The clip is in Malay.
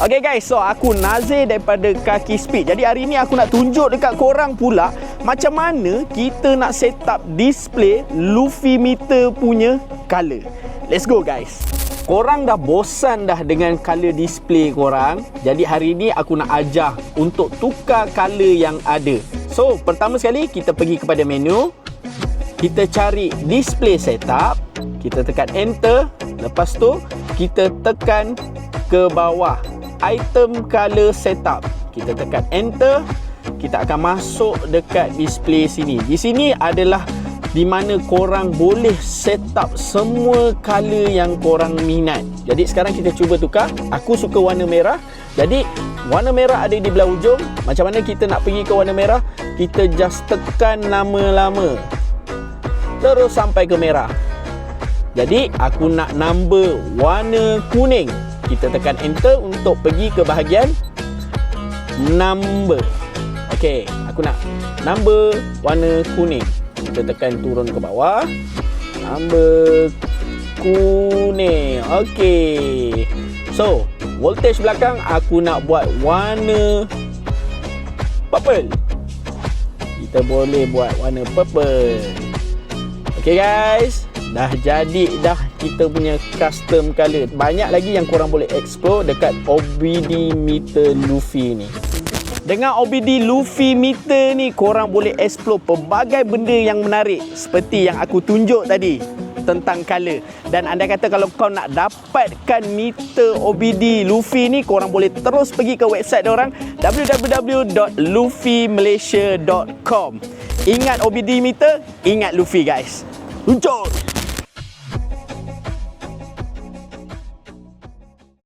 Okay guys, so aku Nazir daripada Kaki Speed. Jadi hari ni aku nak tunjuk dekat korang pula macam mana kita nak set up display Luffy meter punya color. Let's go guys. Korang dah bosan dah dengan color display korang. Jadi hari ni aku nak ajar untuk tukar color yang ada. So pertama sekali kita pergi kepada menu. Kita cari display setup. Kita tekan enter. Lepas tu kita tekan ke bawah item color setup. Kita tekan enter. Kita akan masuk dekat display sini. Di sini adalah di mana korang boleh set up semua color yang korang minat. Jadi sekarang kita cuba tukar. Aku suka warna merah. Jadi warna merah ada di belah ujung. Macam mana kita nak pergi ke warna merah? Kita just tekan lama-lama terus sampai ke merah. Jadi aku nak number warna kuning. Kita tekan enter untuk pergi ke bahagian number. Okey, aku nak number warna kuning. Kita tekan turun ke bawah. Number kuning. Okey. So, voltage belakang aku nak buat warna purple. Kita boleh buat warna purple. Okey guys. Dah jadi dah kita punya custom color. Banyak lagi yang korang boleh explore dekat OBD meter Luffy ni. Dengan OBD Luffy meter ni korang boleh explore pelbagai benda yang menarik seperti yang aku tunjuk tadi tentang color. Dan andai kata kalau kau nak dapatkan meter OBD Luffy ni, korang boleh terus pergi ke website diorang www.luffymalaysia.com. Ingat OBD meter, ingat Luffy guys. Luncur!